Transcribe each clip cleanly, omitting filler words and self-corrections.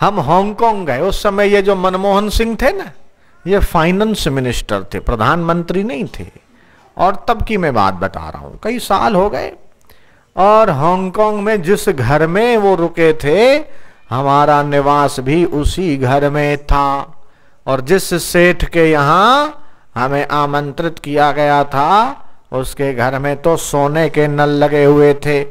हम हांगकांग गए, उस समय ये जो मनमोहन सिंह थे ना, ये फाइनेंस मिनिस्टर थे, प्रधानमंत्री नहीं थे। और तब की मैं बात बता रहा हूं, कई साल हो गए। और हांगकांग में जिस घर में वो रुके थे, हमारा निवास भी उसी घर में था। और जिस सेठ के यहां हमें आमंत्रित किया गया था, उसके घर में तो सोने के नल लगे हुए थे।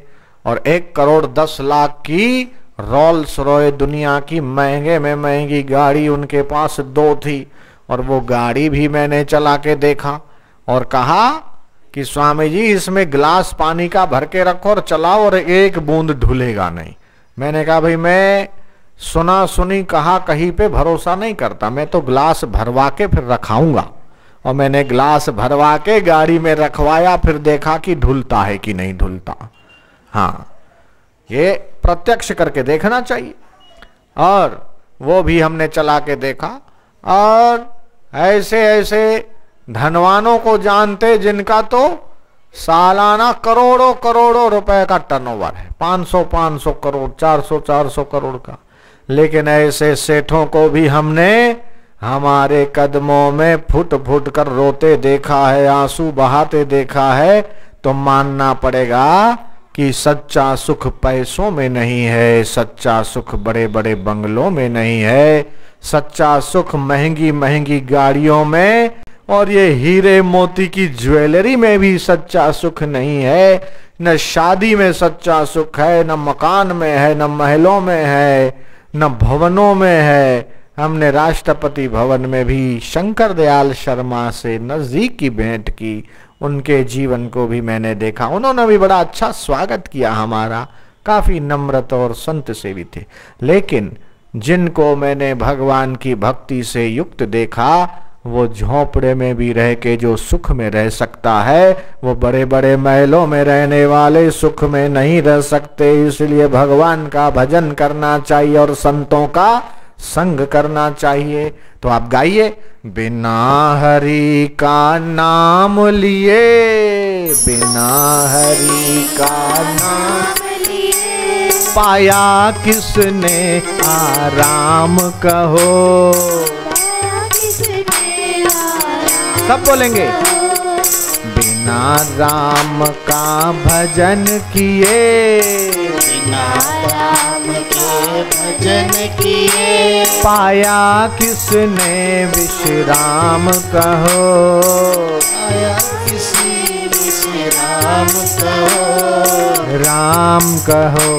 और 1,10,00,000 की रोल्स रॉय, दुनिया की महंगे में महंगी गाड़ी उनके पास 2 थी। और वो गाड़ी भी मैंने चला के देखा और कहा कि स्वामी जी इसमें गिलास पानी का भर के रखो और चलाओ और एक बूंद ढुलेगा नहीं। मैंने कहा भाई मैं सुना सुनी कहा कहीं पे भरोसा नहीं करता, मैं तो गिलास भरवा के फिर रखाऊंगा। और मैंने गिलास भरवा के गाड़ी में रखवाया, फिर देखा कि ढुलता है कि नहीं ढुलता। हाँ, ये प्रत्यक्ष करके देखना चाहिए। और वो भी हमने चला के देखा। और ऐसे ऐसे धनवानों को जानते जिनका तो सालाना करोड़ों करोड़ों रुपए का टर्नओवर है, 500 करोड़, 400 करोड़ का। लेकिन ऐसे सेठों को भी हमने हमारे कदमों में फुट फुट कर रोते देखा है, आंसू बहाते देखा है। तो मानना पड़ेगा कि सच्चा सुख पैसों में नहीं है, सच्चा सुख बड़े बड़े बंगलों में नहीं है, सच्चा सुख महंगी महंगी गाड़ियों में और ये हीरे मोती की ज्वेलरी में भी सच्चा सुख नहीं है। न शादी में सच्चा सुख है, न मकान में है, न महलों में है, न भवनों में है। हमने राष्ट्रपति भवन में भी शंकर दयाल शर्मा से नजदीक की भेंट की, उनके जीवन को भी मैंने देखा। उन्होंने भी बड़ा अच्छा स्वागत किया हमारा, काफी नम्रत और संत सेवी थे। लेकिन जिनको मैंने भगवान की भक्ति से युक्त देखा, वो झोंपड़े में भी रह के जो सुख में रह सकता है, वो बड़े बड़े महलों में रहने वाले सुख में नहीं रह सकते। इसलिए भगवान का भजन करना चाहिए और संतों का संग करना चाहिए। तो आप गाइए, बिना हरि का नाम लिए, बिना हरि का नाम लिए, पाया किसने आराम कहो। सब बोलेंगे, बिना राम का भजन किए, बिना राम के भजन किए, पाया किसने विश्राम कहो। पाया किसी विश्राम कहो। राम कहो,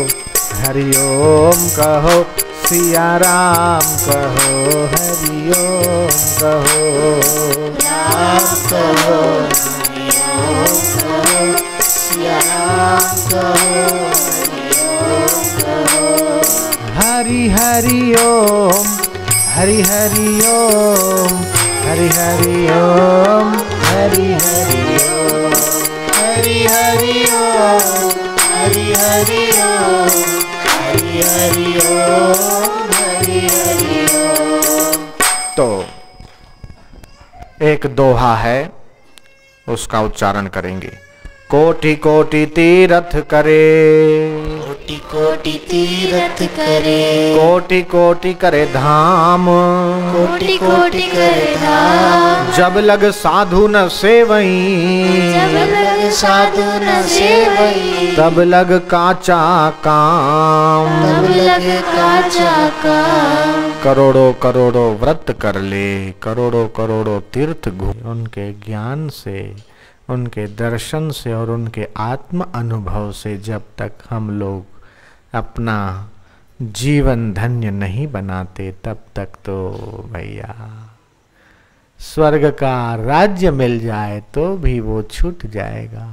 हरिओम कहो, सिया राम कहो, हरिओम कहो। राम कहो, हरिओम कहो, सिया राम कहो, हरिओम कहो। हरि हरि ओम, हरि हरि ओम, हरि हरि ओम, हरि हरि ओम, हरि हरि ओम, हरि हरि ओम, हरि हरि ओम, हरि हरि ओम। तो एक दोहा है, उसका उच्चारण करेंगे। कोटि कोटि तीरथ करे, कोटि कोटि तीरथ करे, कोटि कोटि करे धाम, कोटि कोटि करे धाम। जब लग साधु न सेवई, जब लग साधु न सेवई, तब लग काचा काम। तब लग काचा काम। करोड़ों करोड़ों व्रत कर ले, करोड़ों करोड़ों तीर्थ घूम, उनके ज्ञान से, उनके दर्शन से और उनके आत्म अनुभव से जब तक हम लोग अपना जीवन धन्य नहीं बनाते, तब तक तो भैया स्वर्ग का राज्य मिल जाए तो भी वो छूट जाएगा।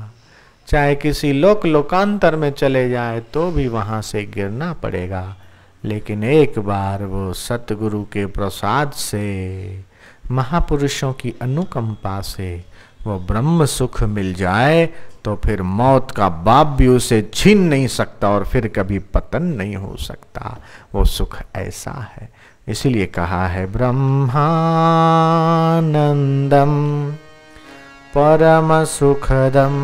चाहे किसी लोकांतर में चले जाए तो भी वहाँ से गिरना पड़ेगा। लेकिन एक बार वो सतगुरु के प्रसाद से, महापुरुषों की अनुकंपा से वो ब्रह्म सुख मिल जाए तो फिर मौत का बाप भी उसे छीन नहीं सकता और फिर कभी पतन नहीं हो सकता। वो सुख ऐसा है। इसीलिए कहा है ब्रह्मानंदम परम सुखदम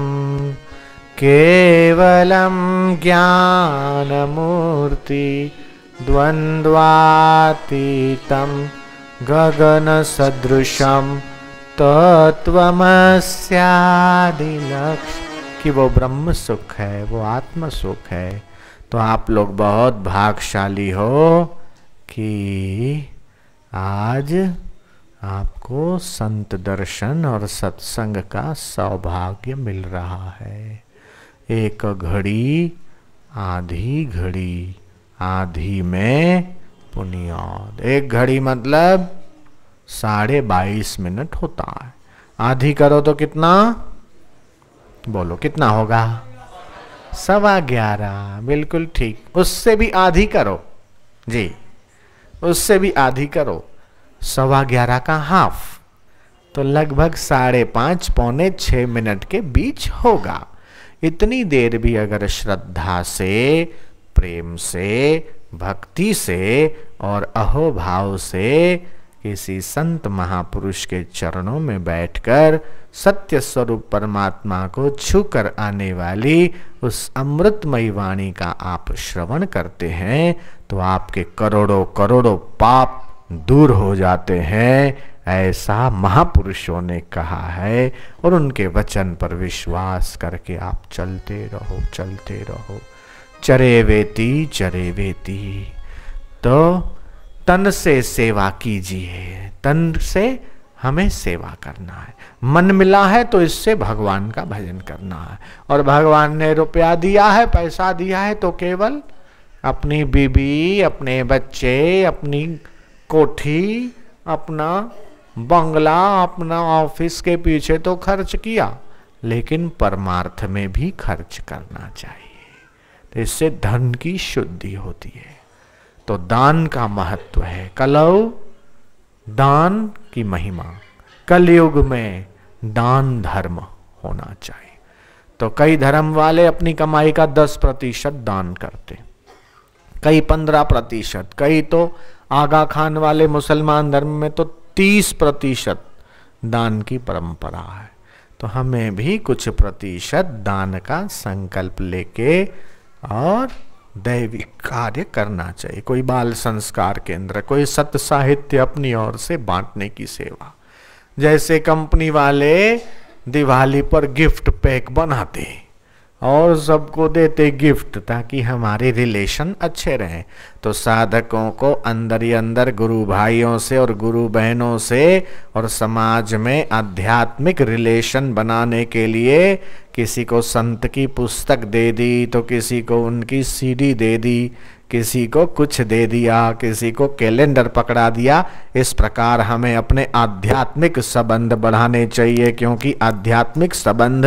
केवलम ज्ञान मूर्ति द्वन्द्वातीतं गगन सदृशम तत्त्वमस्यादिलक्ष्य, कि वो ब्रह्म सुख है, वो आत्म सुख है। तो आप लोग बहुत भाग्यशाली हो कि आज आपको संत दर्शन और सत्संग का सौभाग्य मिल रहा है। एक घड़ी आधी घड़ी, आधी में पुनियाद। एक घड़ी मतलब 22.5 मिनट होता है। आधी करो तो कितना, बोलो कितना होगा? 11:15। बिल्कुल ठीक। उससे भी आधी करो जी, उससे भी आधी करो। 11:15 का हाफ तो लगभग 5:30 पौने 6 मिनट के बीच होगा। इतनी देर भी अगर श्रद्धा से, प्रेम से, भक्ति से और अहोभाव से किसी संत महापुरुष के चरणों में बैठकर सत्य स्वरूप परमात्मा को छूकर आने वाली उस अमृतमयी वाणी का आप श्रवण करते हैं तो आपके करोड़ों करोड़ों पाप दूर हो जाते हैं, ऐसा महापुरुषों ने कहा है। और उनके वचन पर विश्वास करके आप चलते रहो, चलते रहो। चरे वेती चरे वेती। तो तन से सेवा कीजिए, तन से हमें सेवा करना है। मन मिला है तो इससे भगवान का भजन करना है। और भगवान ने रुपया दिया है, पैसा दिया है तो केवल अपनी बीबी, अपने बच्चे, अपनी कोठी, अपना बंगला, अपना ऑफिस के पीछे तो खर्च किया, लेकिन परमार्थ में भी खर्च करना चाहिए। तो इससे धन की शुद्धि होती है। तो दान का महत्व है। कलौ दान की महिमा। कलयुग में दान धर्म होना चाहिए। तो कई धर्म वाले अपनी कमाई का 10% दान करते, कई 15%, कई तो आगा खान वाले मुसलमान धर्म में तो 30% दान की परंपरा है। तो हमें भी कुछ प्रतिशत दान का संकल्प लेके और दैविक कार्य करना चाहिए। कोई बाल संस्कार केंद्र, कोई सत्य साहित्य अपनी ओर से बांटने की सेवा। जैसे कंपनी वाले दिवाली पर गिफ्ट पैक बनाते और सबको देते गिफ्ट ताकि हमारे रिलेशन अच्छे रहें, तो साधकों को अंदर ही अंदर गुरु भाइयों से और गुरु बहनों से और समाज में आध्यात्मिक रिलेशन बनाने के लिए किसी को संत की पुस्तक दे दी, तो किसी को उनकी सीडी दे दी, किसी को कुछ दे दिया, किसी को कैलेंडर पकड़ा दिया। इस प्रकार हमें अपने आध्यात्मिक संबंध बढ़ाने चाहिए, क्योंकि आध्यात्मिक संबंध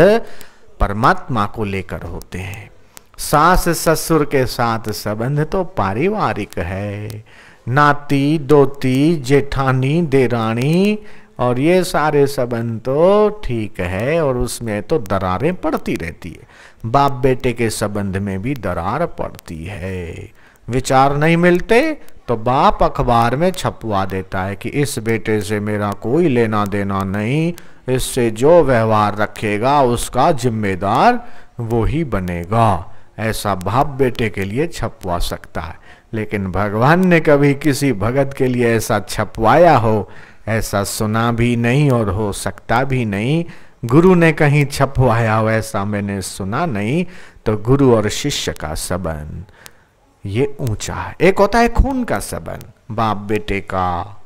परमात्मा को लेकर होते हैं। सास ससुर के साथ संबंध तो पारिवारिक है, नाती दोती जेठानी देरानी और ये सारे संबंध तो ठीक है, और उसमें तो दरारें पड़ती रहती है। बाप बेटे के संबंध में भी दरार पड़ती है। विचार नहीं मिलते तो बाप अखबार में छपवा देता है कि इस बेटे से मेरा कोई लेना देना नहीं, इससे जो व्यवहार रखेगा उसका जिम्मेदार वो ही बनेगा। ऐसा बाप बेटे के लिए छपवा सकता है, लेकिन भगवान ने कभी किसी भगत के लिए ऐसा छपवाया हो ऐसा सुना भी नहीं और हो सकता भी नहीं। गुरु ने कहीं छपवाया हो ऐसा मैंने सुना नहीं। तो गुरु और शिष्य का संबंध ये ऊंचा है। एक होता है खून का संबंध, बाप बेटे का,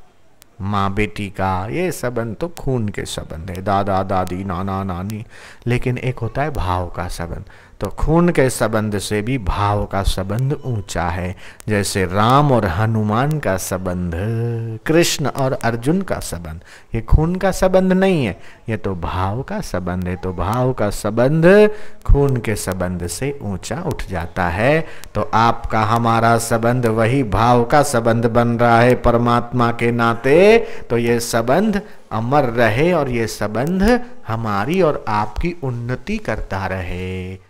माँ बेटी का, ये संबंध तो खून के संबंध है, दादा दादी नाना नानी। लेकिन एक होता है भाव का संबंध। तो खून के संबंध से भी भाव का संबंध ऊंचा है। जैसे राम और हनुमान का संबंध, कृष्ण और अर्जुन का संबंध, ये खून का संबंध नहीं है, ये तो भाव का संबंध है। तो भाव का संबंध खून के संबंध से ऊंचा उठ जाता है। तो आपका हमारा संबंध वही भाव का संबंध बन रहा है परमात्मा के नाते। तो ये संबंध अमर रहे और ये संबंध हमारी और आपकी उन्नति करता रहे।